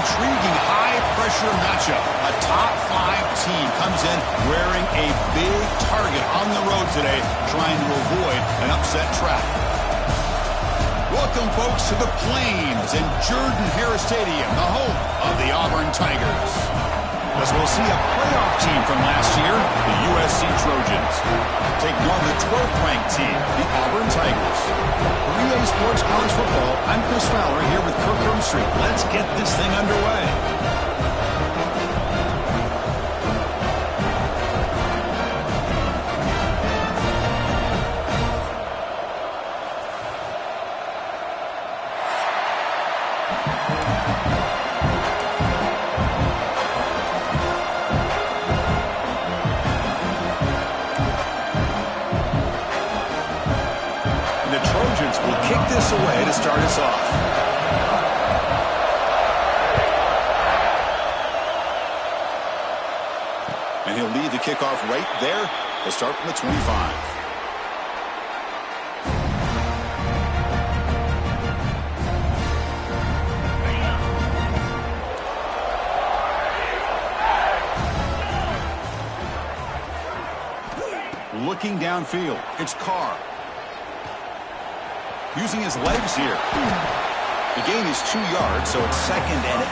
intriguing high-pressure matchup. A top-5 team comes in wearing a big target on the road today, trying to avoid an upset trap. Welcome, folks, to the Plains and Jordan-Hare Stadium, the home of the Auburn Tigers. As we'll see a playoff team from last year, the USC Trojans, taking on the 12th-ranked team, the Auburn Tigers. For Relay Sports College Football, I'm Chris Fowler here with Kirk Herbstreit. Let's get this thing underway. Away to start us off. And he'll lead the kickoff right there. He'll start from the 25. Looking downfield, it's Carr. Using his legs here. The gain is 2 yards, so it's 2nd and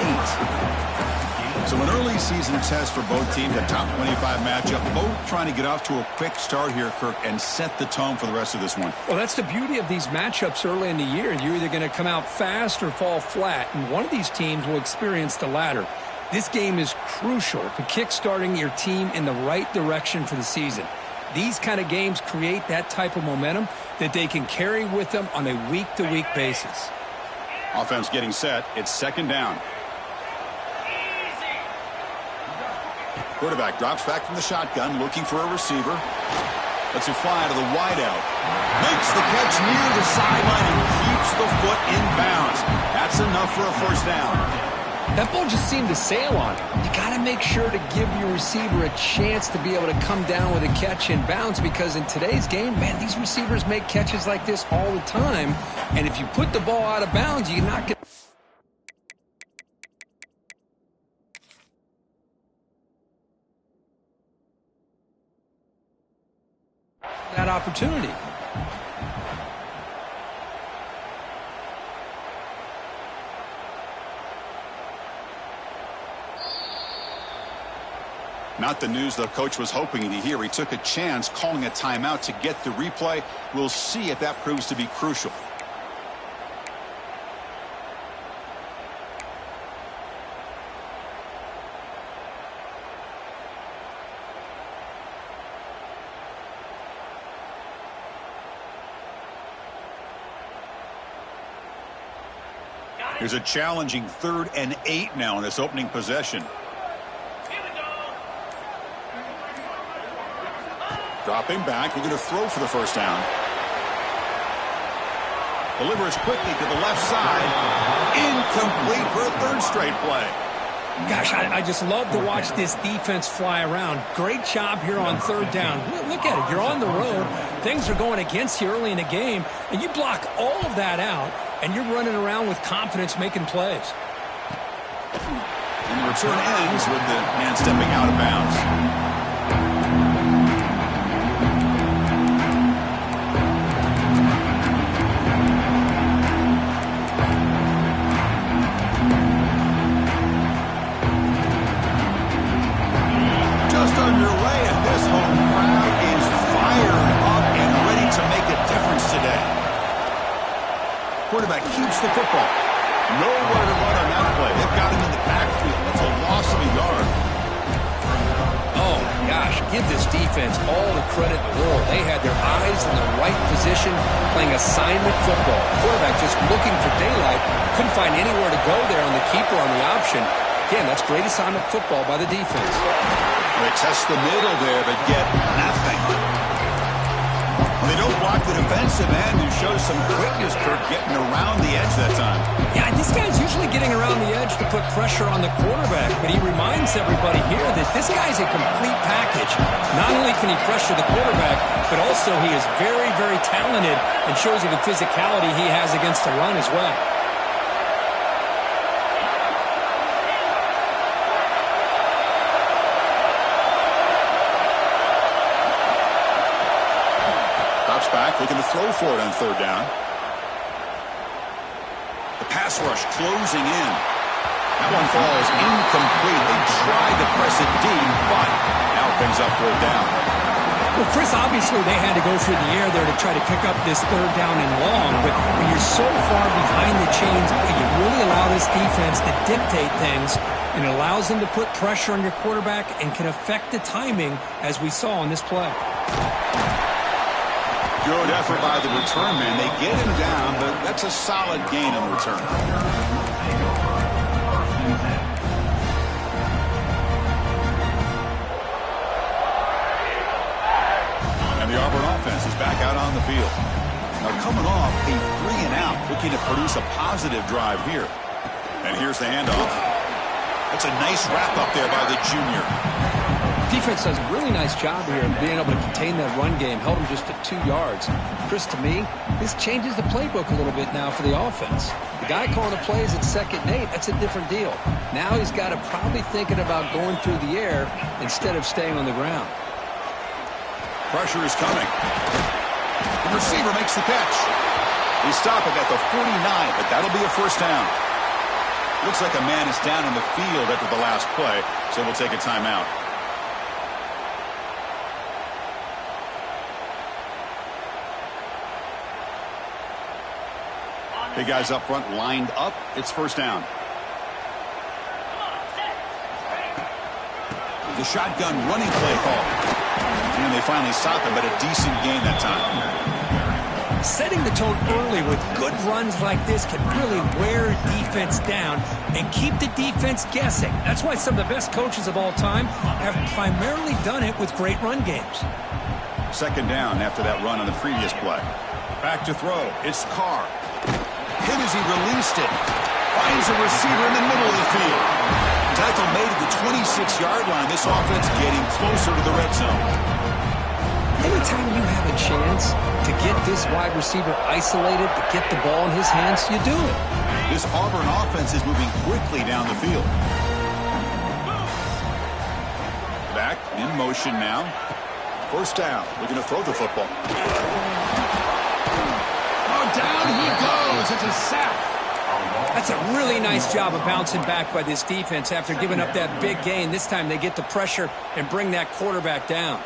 8. So an early season test for both teams, a top 25 matchup. Both trying to get off to a quick start here, Kirk, and set the tone for the rest of this one. Well, that's the beauty of these matchups early in the year. You're either going to come out fast or fall flat, and one of these teams will experience the latter. This game is crucial to kick-starting your team in the right direction for the season. These kind of games create that type of momentum that they can carry with them on a week-to-week basis. Offense getting set. It's 2nd down. Quarterback drops back from the shotgun, looking for a receiver. Lets it fly to the wideout. Makes the catch near the sideline and keeps the foot in bounds. That's enough for a first down. That ball just seemed to sail on him. You got to make sure to give your receiver a chance to be able to come down with a catch in bounds, because in today's game, man, these receivers make catches like this all the time. And if you put the ball out of bounds, you're not going to... that opportunity. Not the news the coach was hoping to hear. He took a chance calling a timeout to get the replay. We'll see if that proves to be crucial. Here's a challenging 3rd and 8 now in this opening possession. Dropping back, we're going to throw for the first down. Delivers quickly to the left side. Incomplete for a 3rd straight play. Gosh, I just love to watch this defense fly around. Great job here on 3rd down. Look at it. You're on the road. Things are going against you early in the game, and you block all of that out, and you're running around with confidence making plays. And the return ends with the man stepping out of bounds. Underway, and this home crowd is fired up and ready to make a difference today. Quarterback keeps the football. Nowhere to run on that play. They've got him in the backfield. That's a loss of a yard. Oh, my gosh. Give this defense all the credit in the world. They had their eyes in the right position, playing assignment football. Quarterback just looking for daylight. Couldn't find anywhere to go there on the keeper on the option. Again, that's great assignment football by the defense. They test the middle there, but get nothing. They don't block the defensive end, who shows some quickness, Kirk, getting around the edge that time. Yeah, this guy's usually getting around the edge to put pressure on the quarterback, but he reminds everybody here that this guy's a complete package. Not only can he pressure the quarterback, but also he is very, very talented and shows you the physicality he has against the run as well. go for it on third down. The pass rush closing in. That one falls incomplete. They tried to press it deep, but now it brings up fourth down. Well, Chris, obviously they had to go through the air there to try to pick up this third down and long, but when you're so far behind the chains, you really allow this defense to dictate things, and it allows them to put pressure on your quarterback and can affect the timing, as we saw on this play. Good effort by the return man. They get him down, but that's a solid gain on the return. The Auburn offense is back out on the field. Now coming off a 3-and-out, looking to produce a positive drive here. And here's the handoff. That's a nice wrap up there by the junior. Defense does a really nice job here of being able to contain that run game. Held him just at 2 yards. Chris, to me, this changes the playbook a little bit now for the offense. The guy calling the plays at 2nd and 8, that's a different deal. Now he's got to probably thinking about going through the air instead of staying on the ground. Pressure is coming. The receiver makes the catch. We stop it at the 49, but that'll be a first down. Looks like a man is down in the field after the last play, so we'll take a timeout. Big guys up front lined up. It's first down. The shotgun running play call. And they finally stop him, but a decent gain that time. Setting the tone early with good runs like this can really wear a defense down and keep the defense guessing. That's why some of the best coaches of all time have primarily done it with great run games. Second down after that run on the previous play. Back to throw. It's Carr. Hit as he released it. Finds a receiver in the middle of the field. Tackle made at the 26-yard line. This offense getting closer to the red zone. Anytime you have a chance to get this wide receiver isolated, to get the ball in his hands, you do it. This Auburn offense is moving quickly down the field. Back in motion now. First down. Looking to throw the football. Oh, down he goes. It's a sack. That's a really nice job of bouncing back by this defense after giving up that big gain. This time they get the pressure and bring that quarterback down.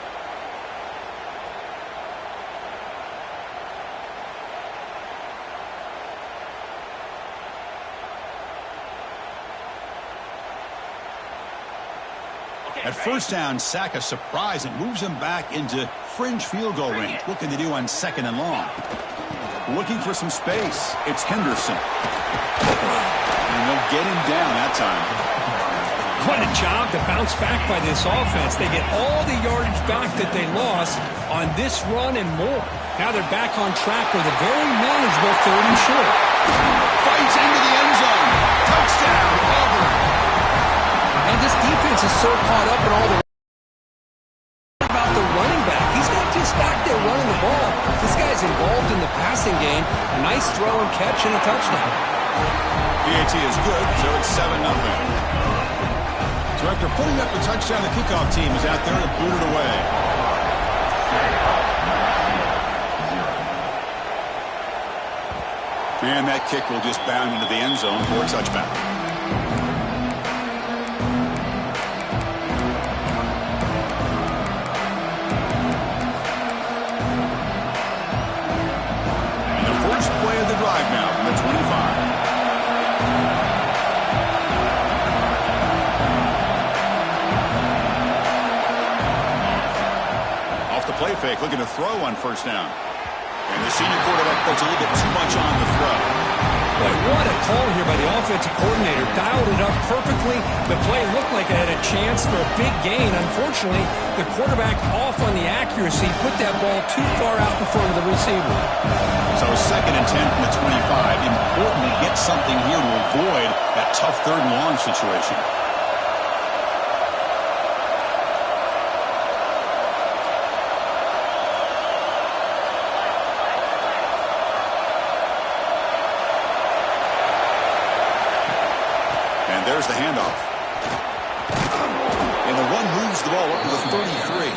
At first down, sack a surprise. It moves him back into fringe field goal range. Looking to do on 2nd and long. Looking for some space. It's Henderson. And they'll get him down that time. What a job to bounce back by this offense. They get all the yardage back that they lost on this run and more. Now they're back on track with a very manageable 3rd and short. Fights into the end zone. Touchdown, Auburn. And this defense is so caught up in all the about the running back. He's not just back there running the ball. This guy's involved in the passing game. A nice throw and catch and a touchdown. PAT is good, so it's 7-0. So after putting up the touchdown, the kickoff team is out there to boot it away. And that kick will just bound into the end zone for a touchback. Drive now from the 25. Off the play fake, looking to throw on first down. And the senior quarterback puts a little bit too much on the throw. Boy, what a call here by the offensive coordinator. Dialed it up perfectly. The play looked like it had a chance for a big gain. Unfortunately, the quarterback off on the accuracy, put that ball too far out in front of the receiver. So 2nd and 10 from the 25. Important to get something here to avoid that tough 3rd and long situation. And there's the handoff. And the run moves the ball up to the 33.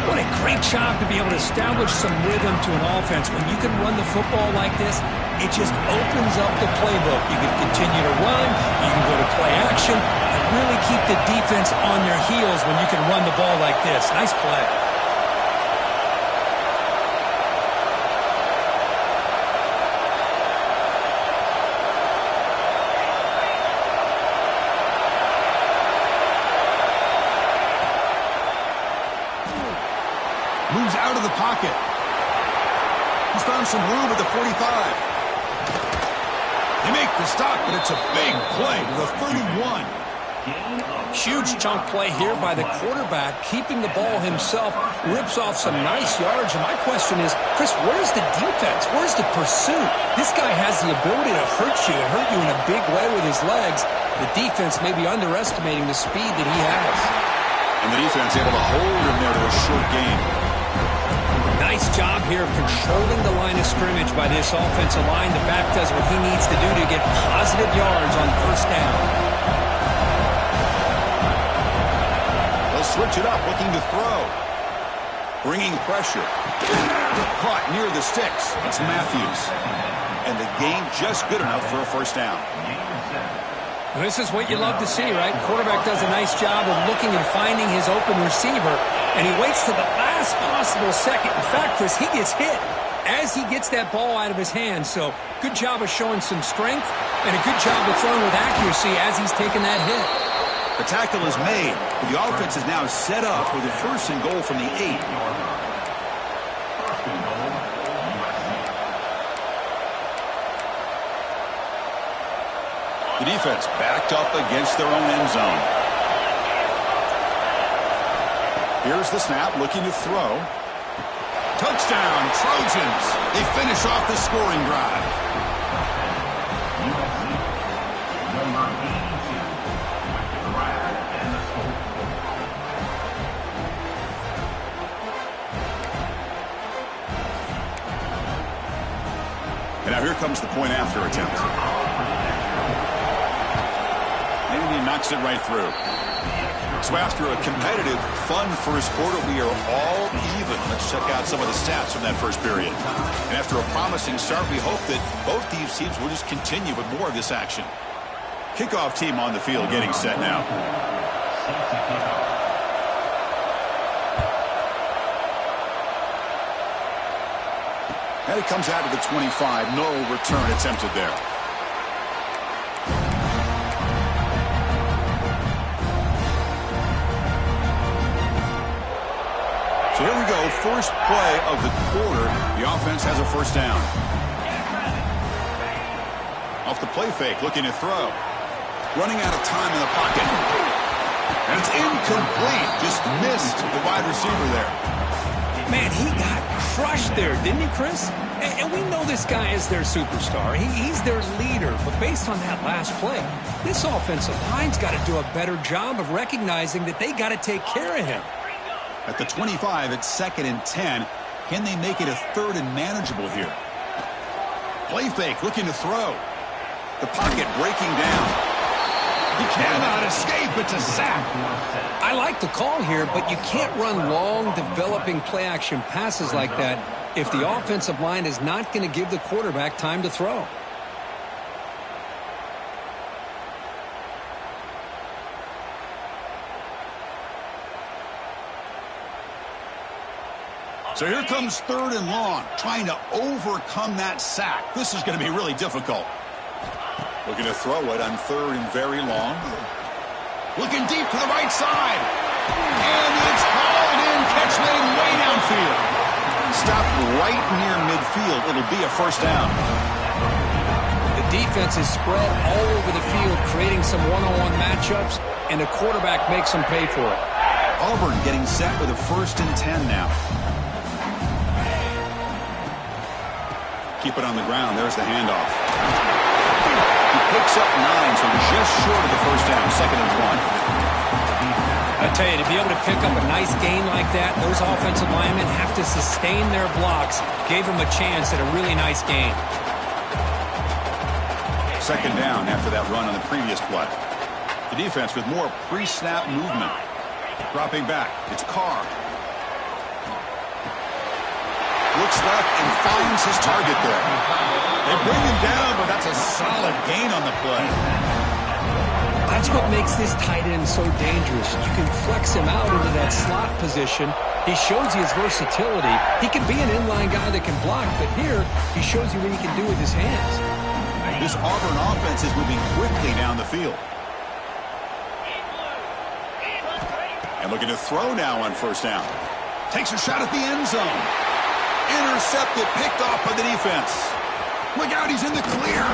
What a a great job to be able to establish some rhythm to an offense. When you can run the football like this, it just opens up the playbook. You can continue to run, you can go to play action, and really keep the defense on their heels when you can run the ball like this. Nice play. Moves out of the pocket. He's found some room at the 45. They make the stop, but it's a big play to the 31. Huge chunk play here by the quarterback, keeping the ball himself, rips off some nice yards. And my question is, Chris, where's the defense? Where's the pursuit? This guy has the ability to hurt you and hurt you in a big way with his legs. The defense may be underestimating the speed that he has. And the defense able to hold him there to a short gain. Nice job here of controlling the line of scrimmage by this offensive line. The back does what he needs to do to get positive yards on first down. They'll switch it up, looking to throw. Bringing pressure. Caught near the sticks. It's Matthews. And the gain just good enough for a first down. This is what you love to see, right? Quarterback does a nice job of looking and finding his open receiver, and he waits to the last possible second. In fact, Chris, he gets hit as he gets that ball out of his hands. So good job of showing some strength and a good job of throwing with accuracy as he's taking that hit. The tackle is made, but the offense is now set up with a first and goal from the 8. The defense backed up against their own end zone. Here's the snap, looking to throw. Touchdown, Trojans. They finish off the scoring drive. And now here comes the point after attempt. And he knocks it right through. So after a competitive, fun first quarter, we are all even. Let's check out some of the stats from that first period. And after a promising start, we hope that both these teams will just continue with more of this action. Kickoff team on the field getting set now. And it comes out of the 25. No return attempted there. So here we go, first play of the quarter. The offense has a first down. Off the play fake, looking to throw. Running out of time in the pocket. And it's incomplete. Just missed the wide receiver there. Man, he got crushed there, didn't he, Chris? And we know this guy is their superstar. He's their leader. But based on that last play, this offensive line's got to do a better job of recognizing that they got to take care of him. At the 25, it's 2nd and 10. Can they make it a 3rd and manageable here? Play fake, looking to throw. The pocket breaking down. He cannot escape. It's a sack. I like the call here, but you can't run long, developing play-action passes like that if the offensive line is not going to give the quarterback time to throw. So here comes 3rd and long, trying to overcome that sack. This is going to be really difficult. Looking to throw it on 3rd and very long. Looking deep to the right side. And it's hauled in. Catch made way downfield. Stopped right near midfield. It'll be a first down. The defense is spread all over the field, creating some one-on-one matchups, and the quarterback makes them pay for it. Auburn getting set with a 1st and 10 now. Keep it on the ground. There's the handoff. He picks up 9, so just short of the first down. 2nd and 1. I tell you, to be able to pick up a nice gain like that, those offensive linemen have to sustain their blocks. Gave them a chance at a really nice gain. 2nd down after that run on the previous play. The defense with more pre-snap movement. Dropping back. It's Carr. looks left and finds his target there. They bring him down, but that's a solid gain on the play. That's what makes this tight end so dangerous. You can flex him out into that slot position. He shows you his versatility. He can be an inline guy that can block, but here he shows you what he can do with his hands. This Auburn offense is moving quickly down the field. And looking to throw now on first down. Takes a shot at the end zone. Intercepted, picked off by the defense. Look out, he's in the clear.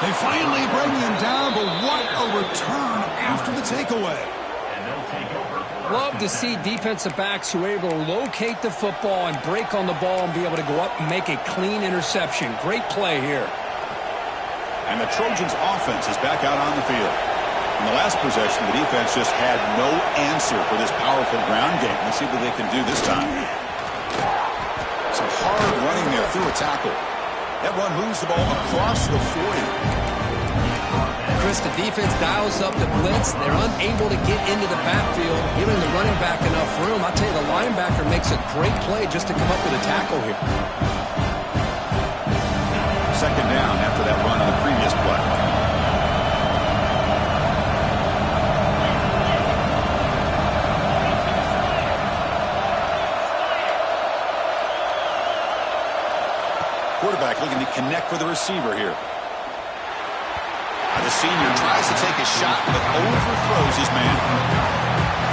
They finally bring him down, but what a return after the takeaway. Love to see defensive backs who are able to locate the football and break on the ball and be able to go up and make a clean interception. Great play here. And the Trojans' offense is back out on the field. In the last possession, the defense just had no answer for this powerful ground game. Let's see what they can do this time. Some hard running there through a tackle. That run moves the ball across the 40. Chris, the defense dials up the blitz. They're unable to get into the backfield, giving the running back enough room. I tell you, the linebacker makes a great play just to come up with a tackle here. Second down after that run on the previous play. Quarterback looking to connect with the receiver here. The senior tries to take a shot, but overthrows his man.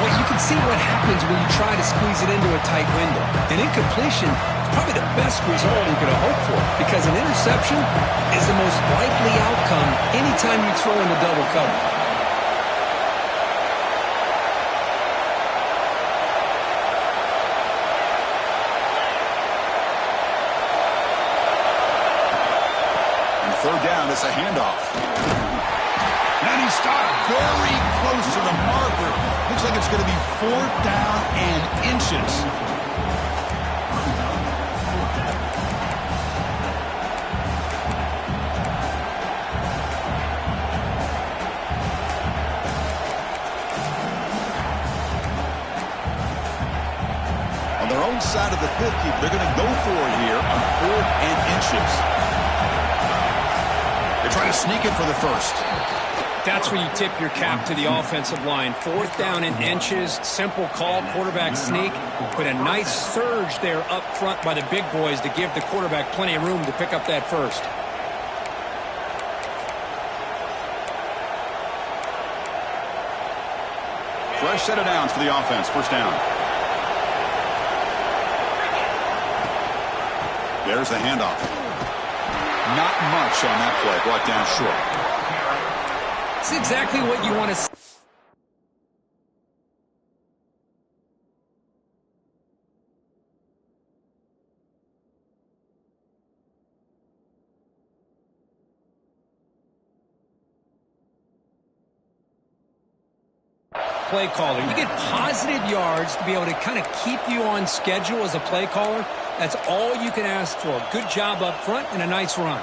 Well, you can see what happens when you try to squeeze it into a tight window. An incompletion is probably the best result you could have hoped for, because an interception is the most likely outcome anytime you throw in the double cover. Third down, it's a handoff. And he stopped very close to the marker. Looks like it's going to be 4th down and inches. On their own side of the 50, they're going to go for it here on 4th and inches. Trying to sneak it for the first. That's where you tip your cap to the offensive line. 4th down in inches, simple call, quarterback sneak, but a nice surge there up front by the big boys to give the quarterback plenty of room to pick up that first. Fresh set of downs for the offense. First down. There's the handoff. Not much on that play, brought down short. It's exactly what you want to see. Play caller. You get positive yards to be able to kind of keep you on schedule as a play caller. That's all you can ask for. Good job up front and a nice run.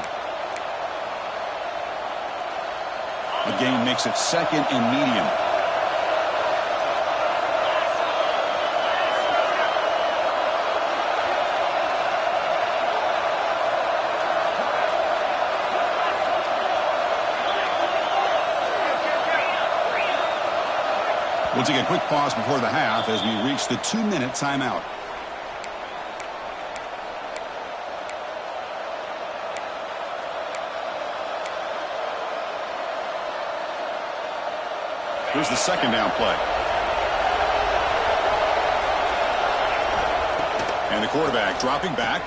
The gain makes it 2nd and medium. We'll take a quick pause before the half as we reach the 2-minute timeout. Here's the second down play. And the quarterback dropping back.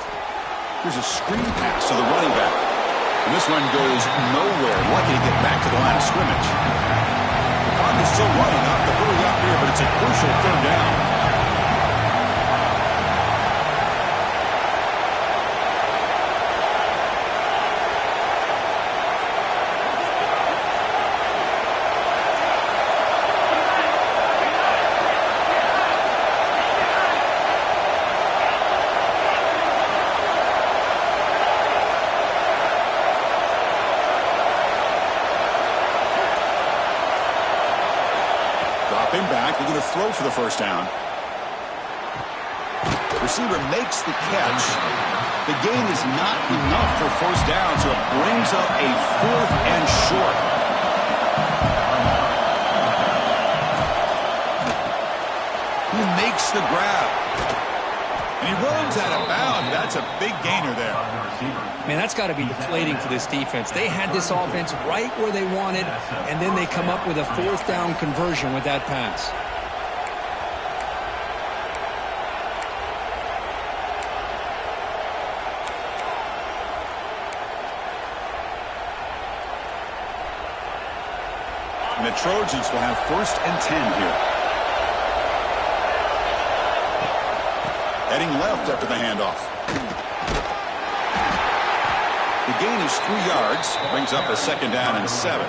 Here's a screen pass to the running back. And this one goes nowhere. Lucky to get back to the line of scrimmage. The clock is still running up to hurry up here, but it's a crucial 3rd down. Back, looking to throw for the first down. receiver makes the catch. The gain is not enough for first down, so it brings up a 4th and short. He makes the grab. And he runs out of bounds. That's a big gainer there. Man, that's got to be deflating for this defense. They had this offense right where they wanted, and then they come up with a 4th down conversion with that pass. And the Trojans will have 1st and 10 here. Heading left after the handoff. The gain is 3 yards. Brings up a 2nd down and 7.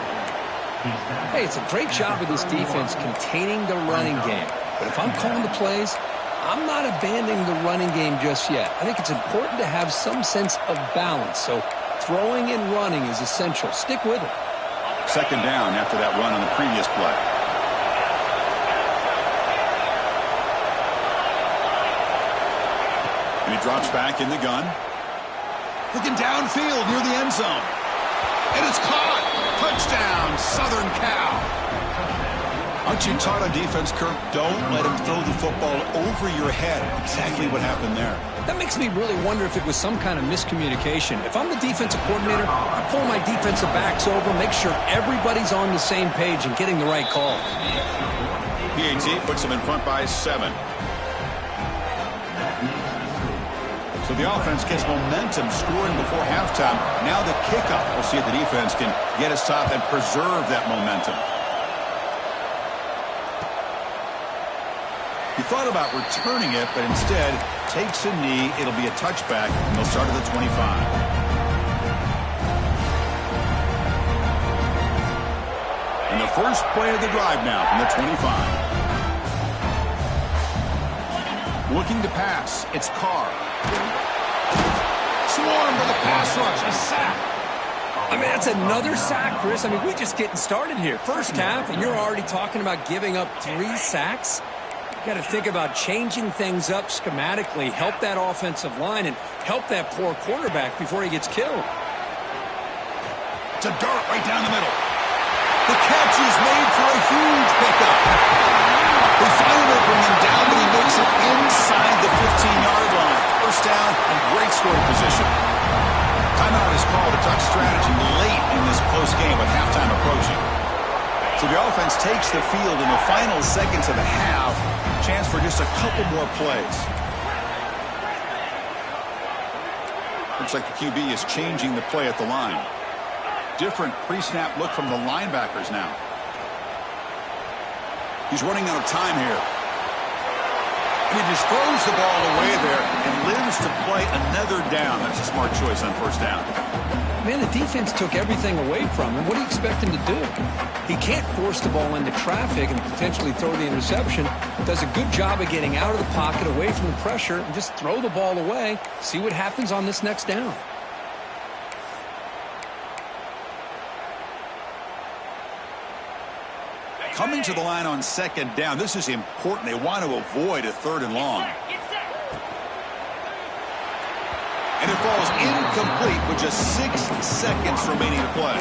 Hey, it's a great job of this defense containing the running game. But if I'm calling the plays, I'm not abandoning the running game just yet. I think it's important to have some sense of balance. So throwing and running is essential. Stick with it. 2nd down after that run on the previous play. And he drops back in the gun. Looking downfield near the end zone. And it's caught. Touchdown, Southern Cal. Aren't you taught on defense, Kirk? Don't let him throw the football over your head. Exactly what happened there. That makes me really wonder if it was some kind of miscommunication. If I'm the defensive coordinator, I pull my defensive backs over, make sure everybody's on the same page and getting the right call. PAT puts him in front by 7. So the offense gets momentum scoring before halftime. Now the kickoff. We'll see if the defense can get a stop and preserve that momentum. He thought about returning it, but instead takes a knee. It'll be a touchback, and they'll start at the 25. And the first play of the drive now from the 25. Looking to pass. It's Carr. Swarmed with a pass rush. A sack. I mean, that's another sack, Chris. I mean, we're just getting started here. First half, and you're already talking about giving up 3 sacks. You got to think about changing things up schematically, help that offensive line, and help that poor quarterback before he gets killed. It's a dart right down the middle. The catch is made for a huge pickup. They finally bring him down, but he makes it inside the 15-yard line. First down and great scoring position. Timeout is called. A tough strategy late in this close game with halftime approaching. So the offense takes the field in the final seconds of the half. Chance for just a couple more plays. Looks like the QB is changing the play at the line. Different pre-snap look from the linebackers now. He's running out of time here. And he just throws the ball away there and lives to play another down. That's a smart choice on first down. Man, the defense took everything away from him. What do you expect him to do? He can't force the ball into traffic and potentially throw the interception. Does a good job of getting out of the pocket, away from the pressure, and just throw the ball away. See what happens on this next down. Coming to the line on 2nd down. This is important. They want to avoid a 3rd and long. And it falls incomplete with just 6 seconds remaining to play.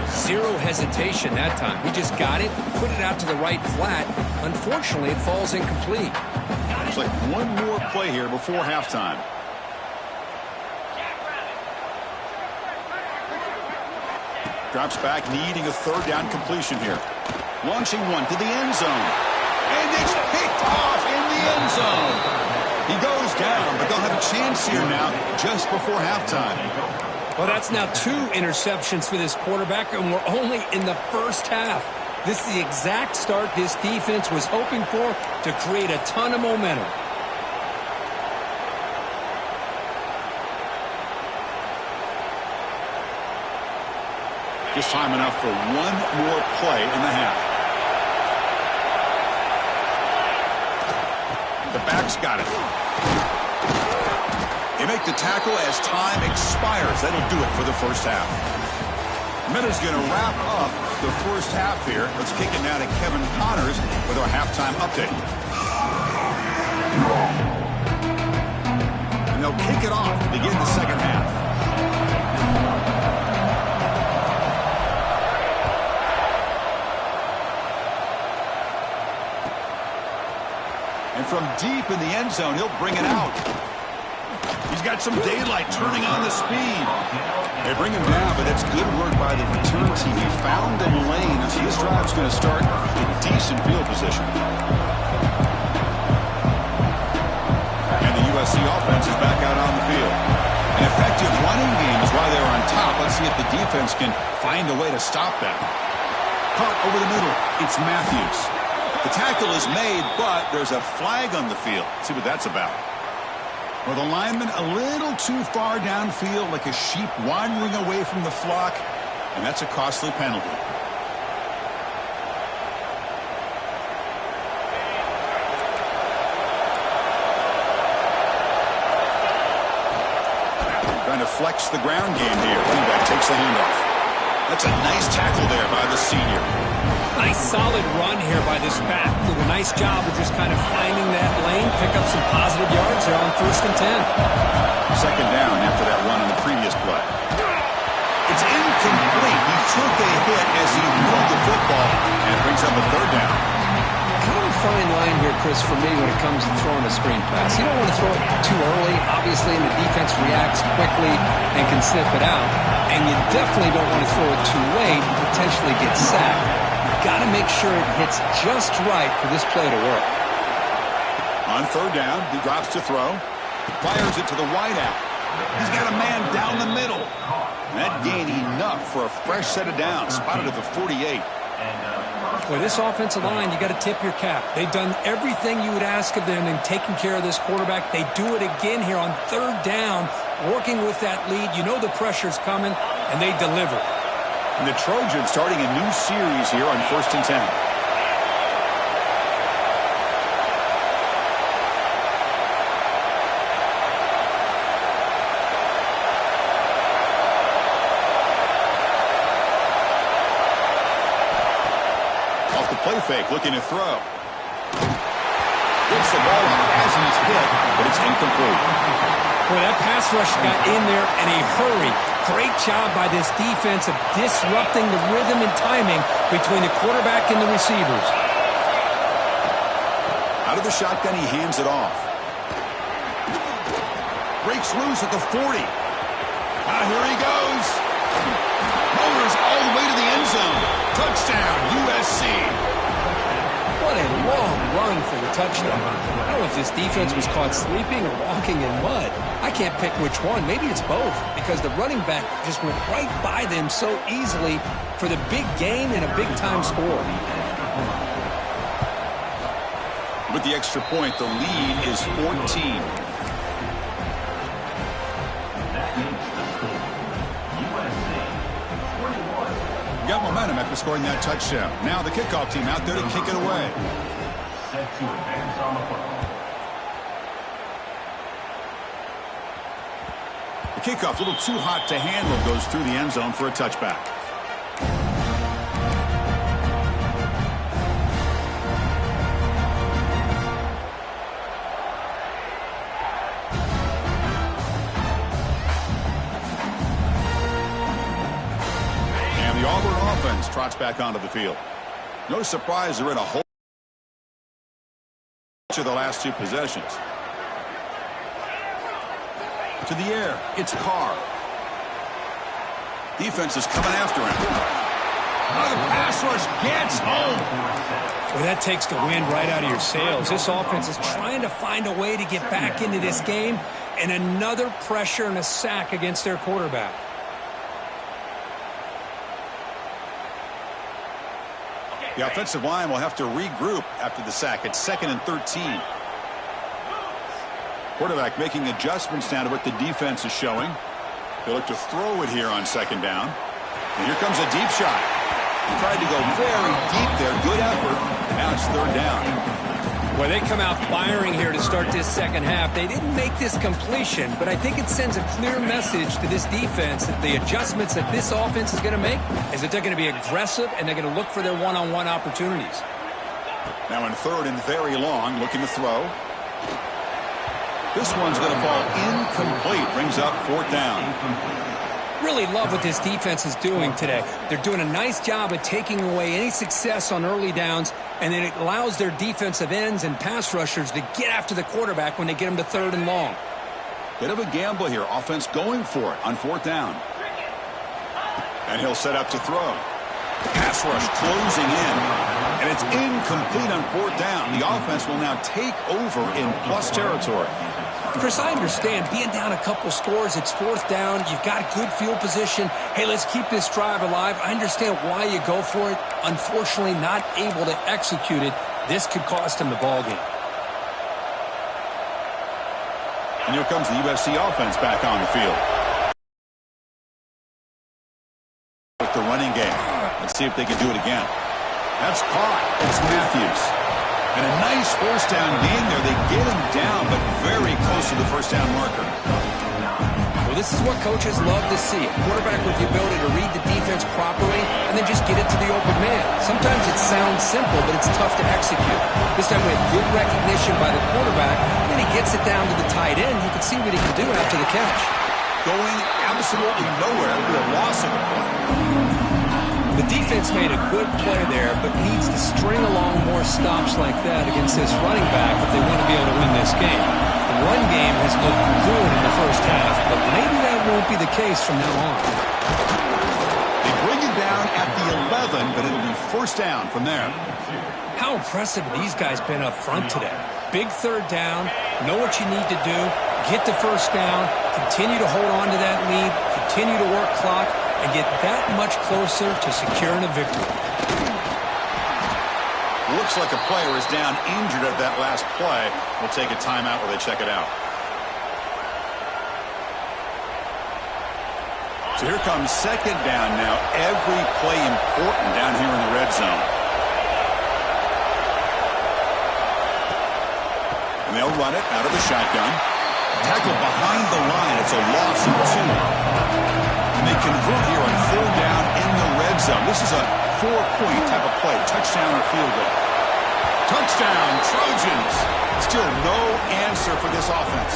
Zero hesitation that time. He just got it, put it out to the right flat. Unfortunately, it falls incomplete. Looks like one more play here before halftime. Drops back, needing a 3rd down completion here. Launching one to the end zone. And it's picked off in the end zone. He goes down, but they'll have a chance here now just before halftime. Well, that's now 2 interceptions for this quarterback, and we're only in the first half. This is the exact start this defense was hoping for to create a ton of momentum. Just time enough for one more play in the half. The back's got it. They make the tackle as time expires. That'll do it for the first half. Minuta's going to wrap up the first half here. Let's kick it now to Kevin Connors with our halftime update. they'll kick it off to begin the second half. And from deep in the end zone, he'll bring it out. He's got some daylight turning on the speed. They bring him down, but that's good work by the return team. He found the lane, and so this drive's going to start in decent field position. And the USC offense is back out on the field. An effective running game is why they're on top. Let's see if the defense can find a way to stop that. Caught over the middle. It's Matthews. The tackle is made, but there's a flag on the field. Let's see what that's about. Well, the lineman a little too far downfield, like a sheep wandering away from the flock, and that's a costly penalty. Trying to flex the ground game here. Running back takes the handoff. That's a nice tackle there by the senior. Nice solid run here by this back. Did a nice job of just kind of finding that lane, pick up some positive yards there on 1st and 10. Second down after that run on the previous play. It's incomplete. He took a hit as he moved the football and brings up a third down. Kind of a fine line here, Chris, for me when it comes to throwing a screen pass. You don't want to throw it too early, obviously, and the defense reacts quickly and can sniff it out. And you definitely don't want to throw it too late and potentially get sacked. Got to make sure it hits just right for this play to work. On third down, he drops to throw. Fires it to the wideout. He's got a man down the middle. And that gained enough for a fresh set of downs. Spotted at the 48. Boy, this offensive line, you got to tip your cap. They've done everything you would ask of them in taking care of this quarterback. They do it again here on third down, working with that lead. You know the pressure's coming, and they deliver. And the Trojans starting a new series here on 1st and 10. Off the play fake, looking to throw. Gets the ball off as he's hit, but it's incomplete. Boy, that pass rush got in there in a hurry. Great job by this defense of disrupting the rhythm and timing between the quarterback and the receivers. Out of the shotgun, he hands it off. Breaks loose at the 40. Here he goes. Motors all the way to the end zone. Touchdown, USC. What a long run for the touchdown. I don't know if this defense was caught sleeping or walking in mud. I can't pick which one. Maybe it's both, because the running back just went right by them so easily for the big gain and a big-time score. With the extra point, the lead is 14. Got momentum after scoring that touchdown. Now the kickoff team out there to kick it away. Set to advance on the football. The kickoff, a little too hot to handle, goes through the end zone for a touchback. And the Auburn offense trots back onto the field. No surprise, they're in a hole of the last two possessions. To the air, it's Carr. Defense is coming after him. The pass rush gets home. Well, that takes the wind right out of your sails. This offense is trying to find a way to get back into this game, and another pressure and a sack against their quarterback. The offensive line will have to regroup after the sack. It's 2nd and 13. Quarterback making adjustments now to what the defense is showing. They'll look to throw it here on 2nd down. And here comes a deep shot. He tried to go very deep there. Good effort. And now it's 3rd down. Well, they come out firing here to start this second half. They didn't make this completion, but I think it sends a clear message to this defense that the adjustments that this offense is going to make is that they're going to be aggressive and they're going to look for their one-on-one opportunities. Now in 3rd and very long, looking to throw. This one's going to fall incomplete. Brings up 4th down. Really love what this defense is doing today. They're doing a nice job of taking away any success on early downs, and then it allows their defensive ends and pass rushers to get after the quarterback when they get them to 3rd and long. Bit of a gamble here. Offense going for it on 4th down. And he'll set up to throw. Pass rush closing in. And it's incomplete on 4th down. The offense will now take over in plus territory. Chris, I understand being down a couple scores, it's 4th down, you've got good field position. Hey, let's keep this drive alive. I understand why you go for it. Unfortunately, not able to execute it. This could cost him the ball game. And here comes the USC offense back on the field. With the running game. Let's see if they can do it again. That's caught. It's Matthews. And a nice 1st down gain there. They get him down, but very close to the 1st down marker. Well, this is what coaches love to see. A quarterback with the ability to read the defense properly and then just get it to the open man. Sometimes it sounds simple, but it's tough to execute. This time we have good recognition by the quarterback, and then he gets it down to the tight end. You can see what he can do after the catch. Going absolutely nowhere with a loss of a play. The defense made a good play there, but needs to string along more stops like that against this running back if they want to be able to win this game. The run game has looked good in the 1st half, but maybe that won't be the case from now on. They bring it down at the 11, but it'll be 1st down from there. How impressive these guys been up front today. Big 3rd down, know what you need to do, get the 1st down, continue to hold on to that lead, continue to work clock, and get that much closer to securing a victory. Looks like a player is down injured at that last play. We'll take a timeout while they check it out. So here comes 2nd down now. Every play important down here in the red zone. And they'll run it out of the shotgun. Tackle behind the line. It's a loss of 2. And they convert here on 4th down in the red zone. This is a 4-point type of play. Touchdown or field goal. Touchdown, Trojans. Still no answer for this offense.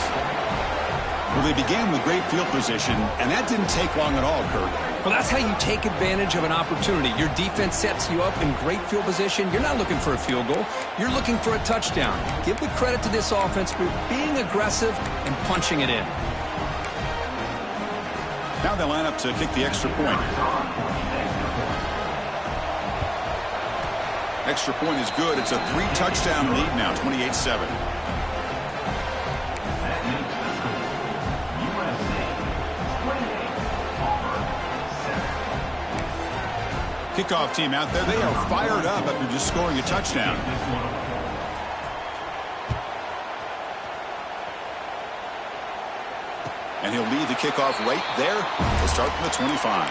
Well, they began with great field position, and that didn't take long at all, Kirk. Well, that's how you take advantage of an opportunity. Your defense sets you up in great field position. You're not looking for a field goal. You're looking for a touchdown. Give the credit to this offense for being aggressive and punching it in. Now they line up to kick the extra point. Extra point is good. It's a 3-touchdown lead now, 28-7. Kickoff team out there. They are fired up after just scoring a touchdown. And he'll lead the kickoff right there. We'll start from the 25.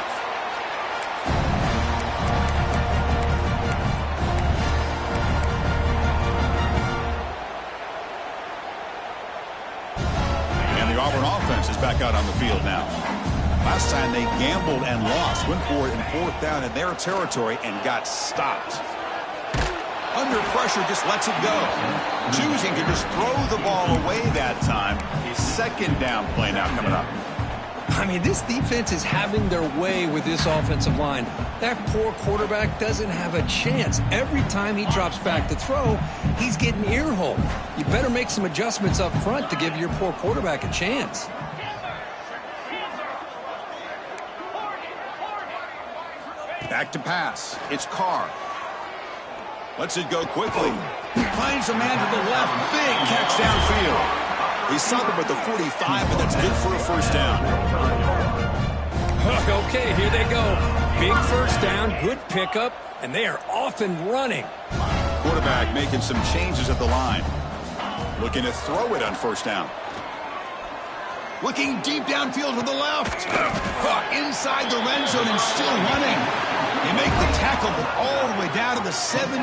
And the Auburn offense is back out on the field now. Last time they gambled and lost. Went for it in 4th down in their territory and got stopped. Under pressure, just lets it go. Choosing to just throw the ball away that time. A 2nd down play now coming up. I mean, this defense is having their way with this offensive line. That poor quarterback doesn't have a chance. Every time he drops back to throw, he's getting ear-hole. You better make some adjustments up front to give your poor quarterback a chance. Back to pass. It's Carr. Lets it go quickly. Finds a man to the left. Big catch downfield. He stopped him at the 45, but that's good for a 1st down. Okay, here they go. Big 1st down, good pickup, and they are off and running. Quarterback making some changes at the line. Looking to throw it on 1st down. Looking deep downfield to the left. Inside the red zone and still running. They make the tackle, but all the way down to the 17.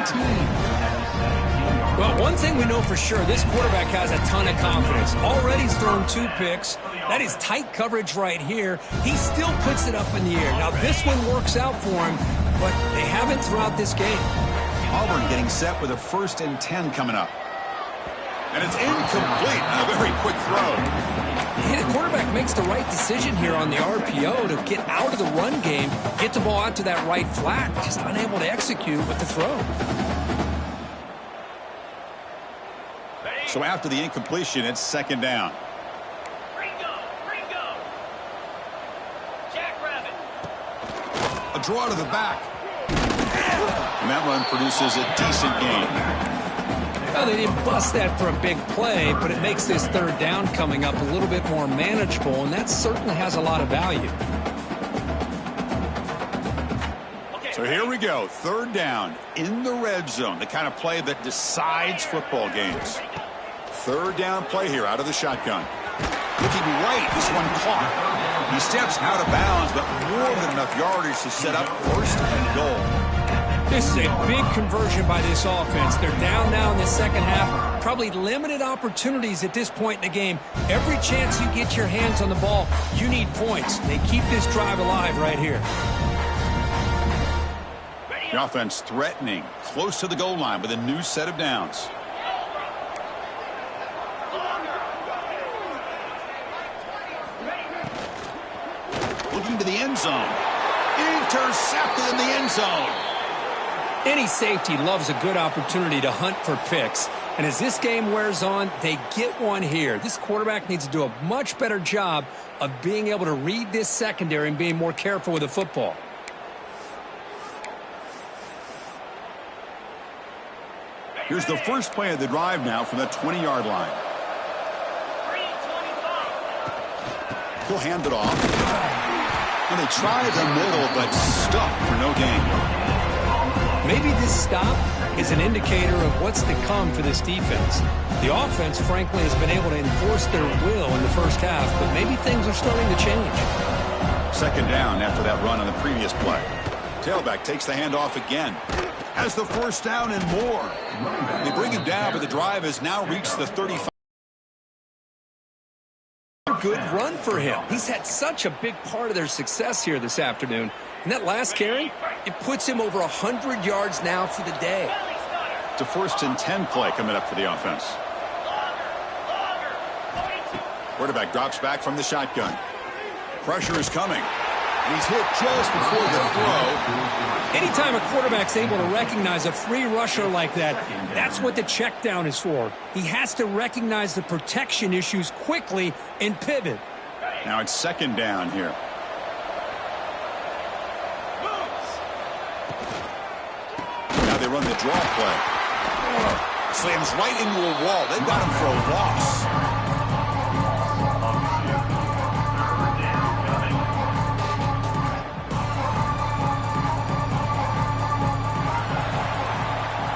Well, one thing we know for sure, this quarterback has a ton of confidence. Already he's thrown 2 picks. That is tight coverage right here. He still puts it up in the air. Now, this one works out for him, but they haven't throughout this game. Auburn getting set with a 1st and 10 coming up. And it's incomplete. A very quick throw. Yeah, the quarterback makes the right decision here on the RPO to get out of the run game, get the ball out to that right flat, just unable to execute with the throw. So after the incompletion, it's second down. A draw to the back. And that run produces a decent gain. Well, they didn't bust that for a big play, but it makes this third down coming up a little bit more manageable, and that certainly has a lot of value. So here we go. Third down in the red zone, the kind of play that decides football games. Third down play here out of the shotgun. Looking right, this one caught. He steps out of bounds, but more than enough yardage to set up first and goal. This is a big conversion by this offense. They're down now in the second half. Probably limited opportunities at this point in the game. Every chance you get your hands on the ball, you need points. They keep this drive alive right here. The offense threatening, close to the goal line with a new set of downs. Looking to the end zone. Intercepted in the end zone. Any safety loves a good opportunity to hunt for picks. And as this game wears on, they get one here. This quarterback needs to do a much better job of being able to read this secondary and being more careful with the football. Here's the first play of the drive now from the 20-yard line. He'll hand it off. And they try the middle, but stuffed for no gain. Maybe this stop is an indicator of what's to come for this defense. The offense, frankly, has been able to enforce their will in the first half, but maybe things are starting to change. Second down after that run on the previous play. Tailback takes the handoff again. Has the first down and more. They bring him down, but the drive has now reached the 35. Good run for him. He's had such a big part of their success here this afternoon. And that last carry, it puts him over 100 yards now for the day. It's a 1st and 10 play coming up for the offense. Quarterback drops back from the shotgun. Pressure is coming. And he's hit just before the throw. Anytime a quarterback's able to recognize a free rusher like that, that's what the check down is for. He has to recognize the protection issues quickly and pivot. Now it's second down here. Now they run the draw play. Slams right into a wall. They've got him for a loss.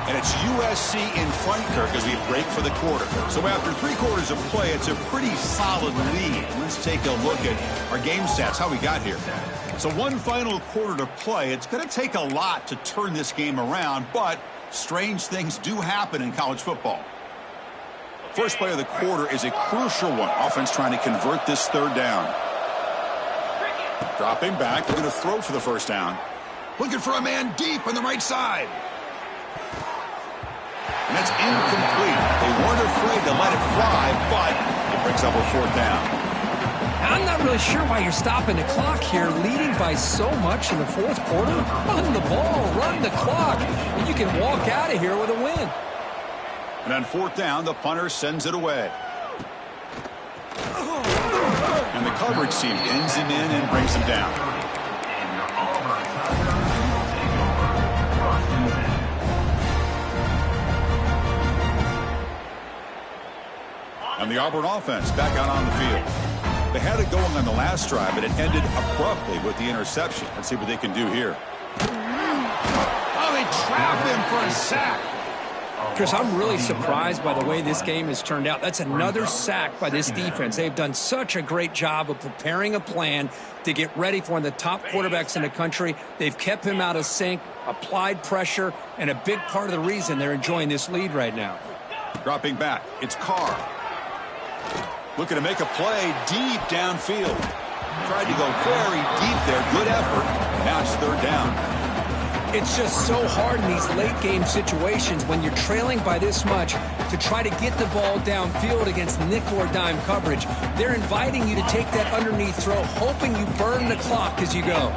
And it's USC in front, Kirk, as we break for the quarter. So after 3 quarters of play, it's a pretty solid lead. Let's take a look at our game stats, how we got here. So one final quarter to play. It's going to take a lot to turn this game around, but strange things do happen in college football. First play of the quarter is a crucial one. Offense trying to convert this third down. Dropping back. They're going to throw for the first down. Looking for a man deep on the right side. And that's incomplete. They weren't afraid to let it fly, but it brings up a 4th down. I'm not really sure why you're stopping the clock here, leading by so much in the 4th quarter. Run the ball, run the clock, and you can walk out of here with a win. And on 4th down, the punter sends it away. And the coverage team ends him in and brings him down. And the Auburn offense back out on the field. They had it going on the last drive, but it ended abruptly with the interception. Let's see what they can do here. Oh, they trap him for a sack. Chris, I'm really surprised by the way this game has turned out. That's another sack by this defense. They've done such a great job of preparing a plan to get ready for one of the top quarterbacks in the country. They've kept him out of sync, applied pressure, and a big part of the reason they're enjoying this lead right now. Dropping back, it's Carr. Looking to make a play deep downfield. Tried to go very deep there. Good effort. Now it's third down. It's just so hard in these late-game situations when you're trailing by this much to try to get the ball downfield against nickel or dime coverage. They're inviting you to take that underneath throw, hoping you burn the clock as you go.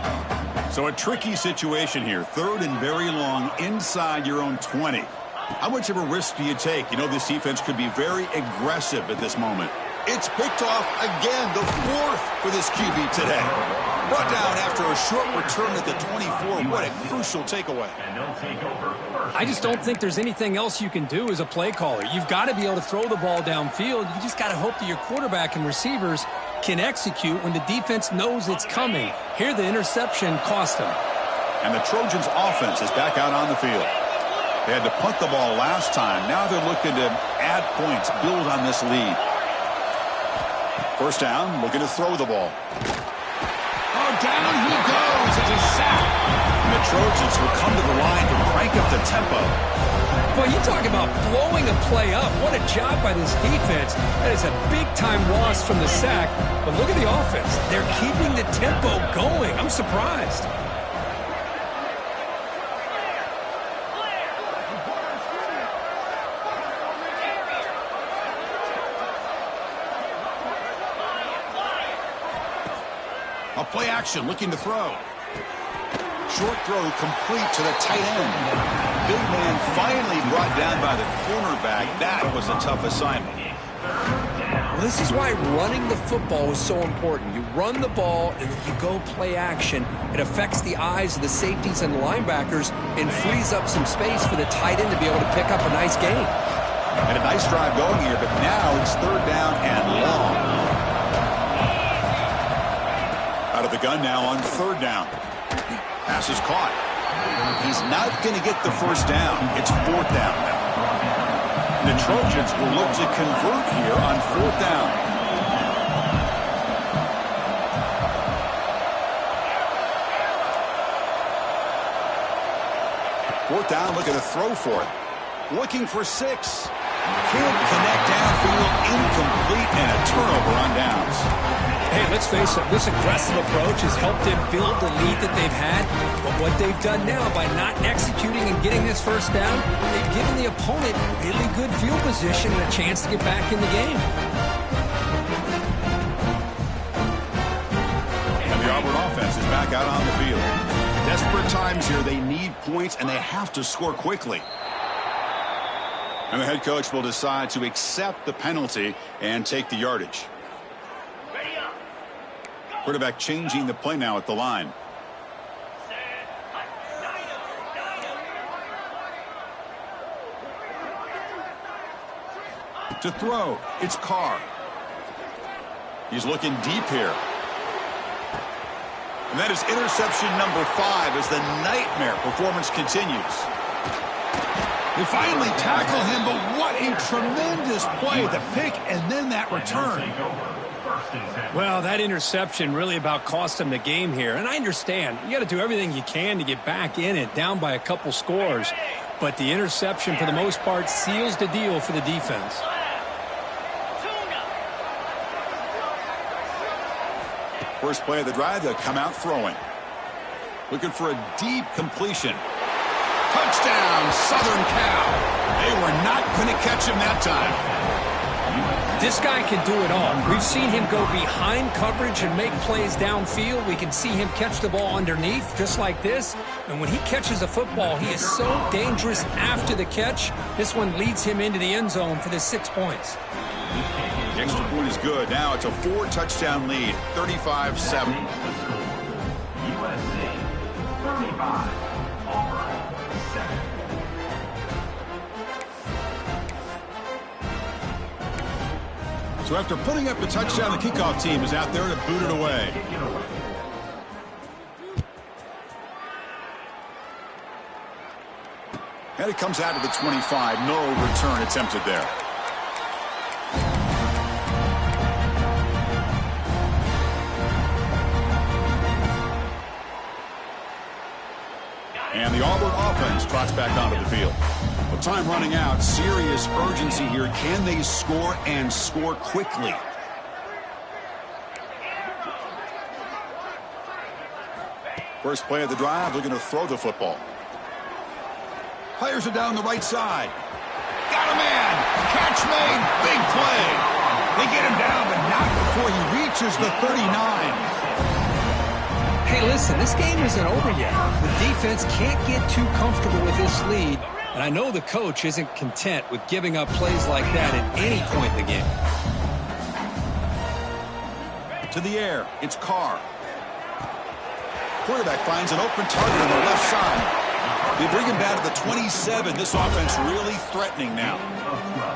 So a tricky situation here. 3rd and very long inside your own 20. How much of a risk do you take? You know this defense could be very aggressive at this moment. It's picked off again, the 4th for this QB today. Brought down after a short return at the 24. What a crucial takeaway. I just don't think there's anything else you can do as a play caller. You've got to be able to throw the ball downfield. You just got to hope that your quarterback and receivers can execute when the defense knows it's coming. Here the interception cost them. And the Trojans' offense is back out on the field. They had to punt the ball last time. Now they're looking to add points, build on this lead. First down, looking to throw the ball. Oh, down he goes. It's a sack. And the Trojans will come to the line to crank up the tempo. Boy, you talk about blowing a play up. What a job by this defense. That is a big-time loss from the sack. But look at the offense. They're keeping the tempo going. I'm surprised. A play action, looking to throw. Short throw complete to the tight end. Big man finally brought down by the cornerback. That was a tough assignment. Well, this is why running the football is so important. You run the ball and then you go play action. It affects the eyes of the safeties and linebackers and frees up some space for the tight end to be able to pick up a nice gain. And a nice drive going here, but now it's 3rd down and long. Out of the gun now on 3rd down. Pass is caught. He's not going to get the first down. It's 4th down now. The Trojans will look to convert here on 4th down. Fourth down, looking to throw for it. Looking for 6. Can't connect downfield, incomplete, and a turnover on downs. Hey, let's face it, this aggressive approach has helped them build the lead that they've had. But what they've done now by not executing and getting this first down, they've given the opponent really good field position and a chance to get back in the game. And the Auburn offense is back out on the field. Desperate times here. They need points, and they have to score quickly. And the head coach will decide to accept the penalty and take the yardage. Quarterback changing the play now at the line. To throw, it's Carr. He's looking deep here. And that is interception number 5 as the nightmare performance continues. They finally tackle him, but what a tremendous play. The pick and then that return. Well, that interception really about cost them the game here. And I understand. You got to do everything you can to get back in it, down by a couple scores. But the interception, for the most part, seals the deal for the defense. First play of the drive, they'll come out throwing. Looking for a deep completion. Touchdown, Southern Cal. They were not going to catch him that time. This guy can do it all. We've seen him go behind coverage and make plays downfield. We can see him catch the ball underneath, just like this. And when he catches a football, he is so dangerous after the catch. This one leads him into the end zone for the 6 points. The extra point is good. Now it's a 4-touchdown lead, 35-7. USA 35, Auburn 7. So after putting up the touchdown, the kickoff team is out there to boot it away. And it comes out of the 25. No return attempted there. And the Auburn offense trots back onto the field. With time running out, serious urgency here. Can they score and score quickly? First play of the drive, looking to throw the football. Fires it down the right side. Got a man. Catch made. Big play. They get him down, but not before he reaches the 39. Hey, listen, this game isn't over yet. The defense can't get too comfortable with this lead, and I know the coach isn't content with giving up plays like that at any point in the game. To the air, it's Carr. Quarterback finds an open target on the left side. They bring him down to the 27. This offense really threatening now.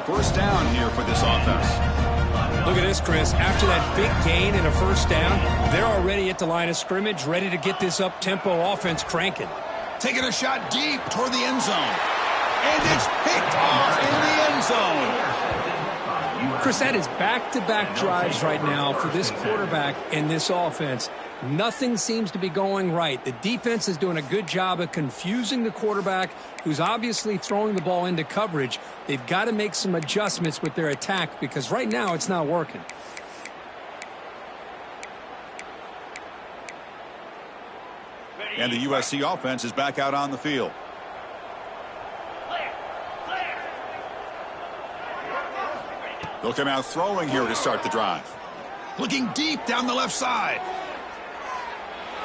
First down here for this offense. Look at this, Chris. After that big gain and a first down, they're already at the line of scrimmage, ready to get this up-tempo offense cranking. Taking a shot deep toward the end zone. And it's picked off in the end zone. Chris, that is back-to-back drives right now for this quarterback and this offense. Nothing seems to be going right. The defense is doing a good job of confusing the quarterback, who's obviously throwing the ball into coverage. They've got to make some adjustments with their attack because right now it's not working. And the USC offense is back out on the field. They'll come out throwing here to start the drive. Looking deep down the left side.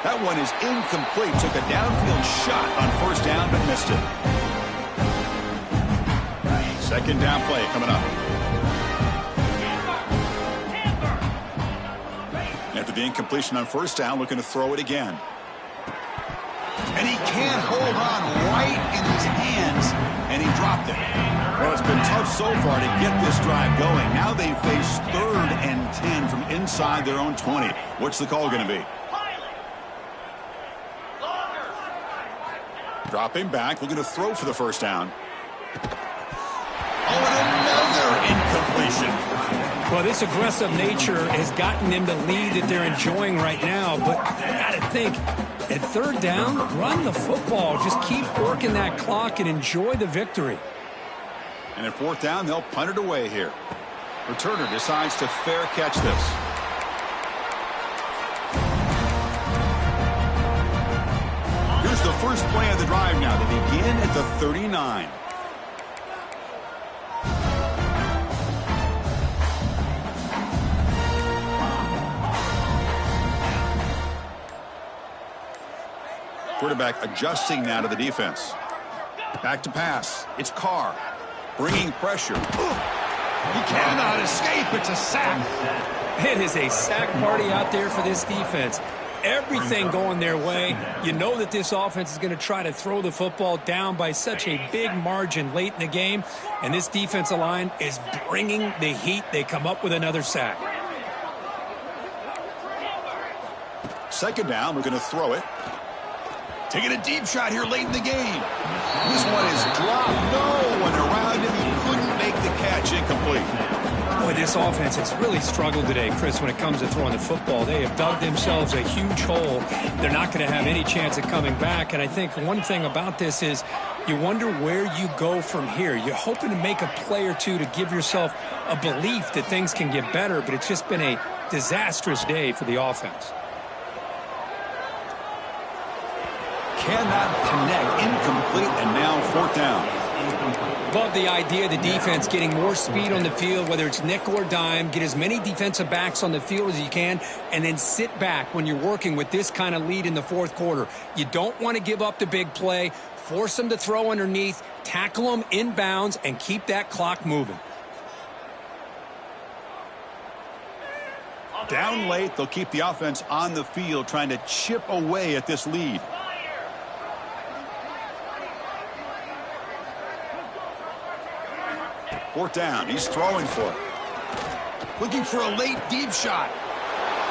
That one is incomplete. Took a downfield shot on first down, but missed it. Second down play coming up. After the incompletion on first down, looking to throw it again. And he can't hold on right in his hands, and he dropped it. Well, it's been tough so far to get this drive going. Now they face 3rd and 10 from inside their own 20. What's the call going to be? Dropping back, looking to throw for the first down. Oh, and another incompletion. Well, this aggressive nature has gotten them the lead that they're enjoying right now. But you got to think, at 3rd down, run the football. Just keep working that clock and enjoy the victory. And at 4th down, they'll punt it away here. Returner decides to fair catch this. Here's the first play of the drive now. They begin at the 39. Quarterback adjusting now to the defense. Back to pass. It's Carr. Bringing pressure. He cannot escape. It's a sack. It is a sack party out there for this defense. Everything going their way. You know that this offense is going to try to throw the football down by such a big margin late in the game. And this defensive line is bringing the heat. They come up with another sack. Second down. We're going to throw it. Taking a deep shot here late in the game. This one is dropped. No one around him. He couldn't make the catch. Incomplete. Boy, this offense has really struggled today, Chris, when it comes to throwing the football. They have dug themselves a huge hole. They're not going to have any chance of coming back. And I think one thing about this is you wonder where you go from here. You're hoping to make a play or two to give yourself a belief that things can get better, but it's just been a disastrous day for the offense. Cannot connect. Incomplete, and now 4th down. Love the idea of the defense getting more speed on the field, whether it's nickel or dime. Get as many defensive backs on the field as you can, and then sit back when you're working with this kind of lead in the 4th quarter. You don't want to give up the big play. Force them to throw underneath, tackle them inbounds, and keep that clock moving. Down late, they'll keep the offense on the field, trying to chip away at this lead. Fourth down. He's throwing for it. Looking for a late deep shot.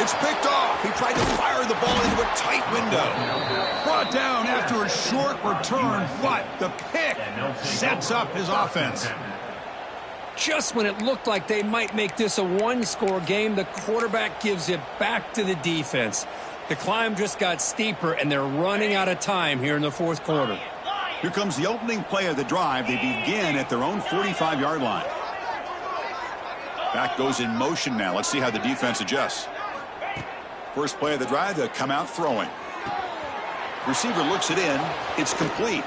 It's picked off. He tried to fire the ball into a tight window. Brought down after a short return, but the pick sets up his offense. Just when it looked like they might make this a one-score game, the quarterback gives it back to the defense. The climb just got steeper, and they're running out of time here in the 4th quarter. Here comes the opening play of the drive. They begin at their own 45-yard line. Back goes in motion now. Let's see how the defense adjusts. First play of the drive, they'll come out throwing. Receiver looks it in. It's complete.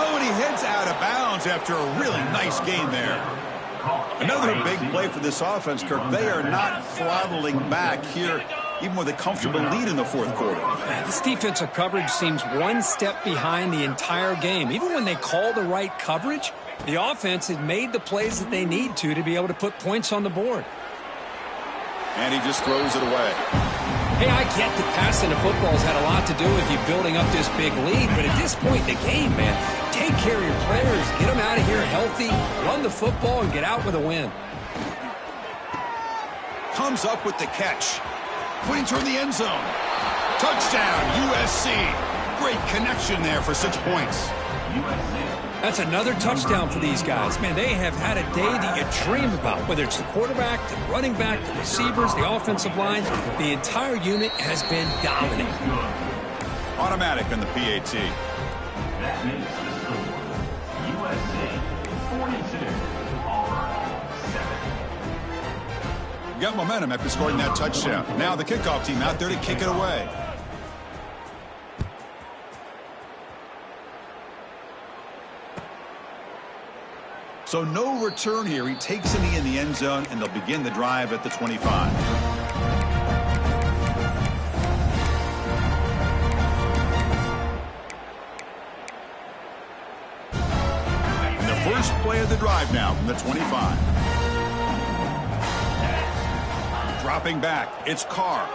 Oh, and he heads out of bounds after a really nice gain there. Another big play for this offense, Kirk. They are not throttling back here, even with a comfortable lead in the fourth quarter. This defensive coverage seems one step behind the entire game. Even when they call the right coverage, the offense has made the plays that they need to be able to put points on the board. And he just throws it away. Hey, I get that passing the football has had a lot to do with you building up this big lead, but at this point in the game, man, take care of your players, get them out of here healthy, run the football, and get out with a win. Comes up with the catch. Pointing toward the end zone. Touchdown, USC. Great connection there for 6 points. That's another touchdown for these guys. Man, they have had a day that you dream about, whether it's the quarterback, the running back, the receivers, the offensive line. The entire unit has been dominant. Automatic on the PAT. That makes the score USC 42, Auburn 7. Got momentum after scoring that touchdown. Now the kickoff team out there to kick it away. So no return here. He takes it in the end zone, and they'll begin the drive at the 25. And the first play of the drive now from the 25. Dropping back, it's Carr.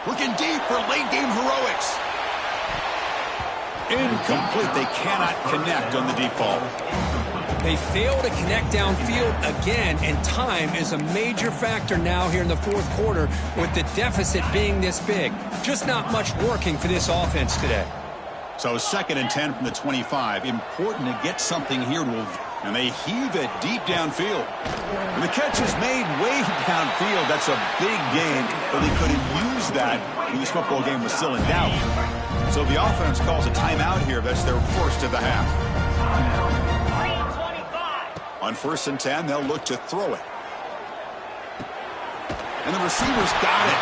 Looking deep for late-game heroics. Incomplete. They cannot connect on the deep ball. They fail to connect downfield again, and time is a major factor now here in the fourth quarter with the deficit being this big. Just not much working for this offense today. So 2nd and 10 from the 25. Important to get something here. And they heave it deep downfield. And the catch is made way downfield. That's a big gain, but they couldn't use that when this football game was still in doubt. So the offense calls a timeout here. That's their first of the half. On 1st and 10, they'll look to throw it. And the receivers got it.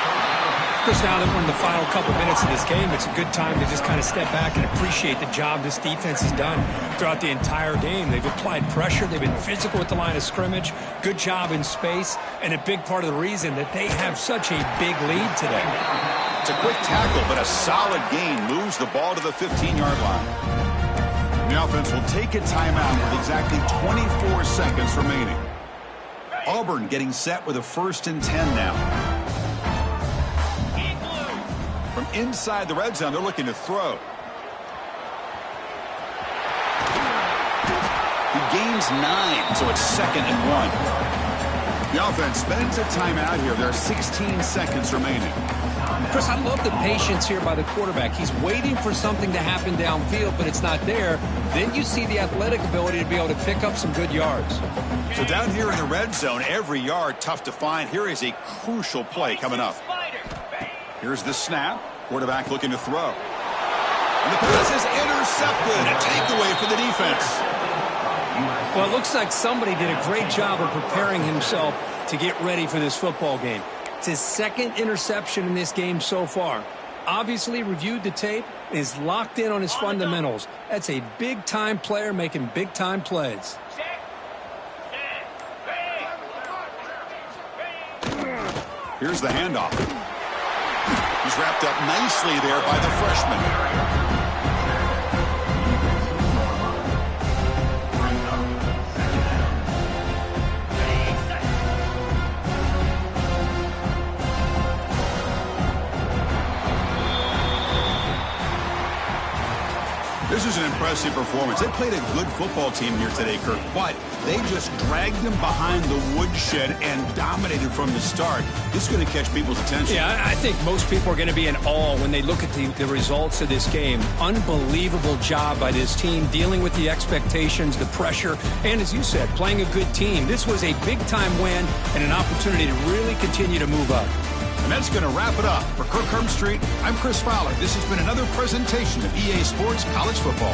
Chris, now that we're in the final couple minutes of this game, it's a good time to just kind of step back and appreciate the job this defense has done throughout the entire game. They've applied pressure. They've been physical at the line of scrimmage. Good job in space. And a big part of the reason that they have such a big lead today. It's a quick tackle, but a solid gain moves the ball to the 15-yard line. The offense will take a timeout with exactly 24 seconds remaining. Auburn getting set with a 1st and 10 now. From inside the red zone, they're looking to throw. He gains 9, so it's 2nd and 1. The offense spends a timeout here. There are 16 seconds remaining. Chris, I love the patience here by the quarterback. He's waiting for something to happen downfield, but it's not there. Then you see the athletic ability to be able to pick up some good yards. So down here in the red zone, every yard tough to find. Here is a crucial play coming up. Here's the snap. Quarterback looking to throw. And the pass is intercepted. A takeaway for the defense. Well, it looks like somebody did a great job of preparing himself to get ready for this football game. It's his 2nd interception in this game so far. Obviously reviewed the tape, is locked in on his fundamentals. That's a big-time player making big-time plays. Here's the handoff. He's wrapped up nicely there by the freshman. This is an impressive performance. They played a good football team here today, Kirk, but they just dragged them behind the woodshed and dominated from the start. This is going to catch people's attention. Yeah, I think most people are going to be in awe when they look at the results of this game. Unbelievable job by this team, dealing with the expectations, the pressure, and as you said, playing a good team. This was a big-time win and an opportunity to really continue to move up. And that's going to wrap it up. For Kirk Street, I'm Chris Fowler. This has been another presentation of EA Sports College Football.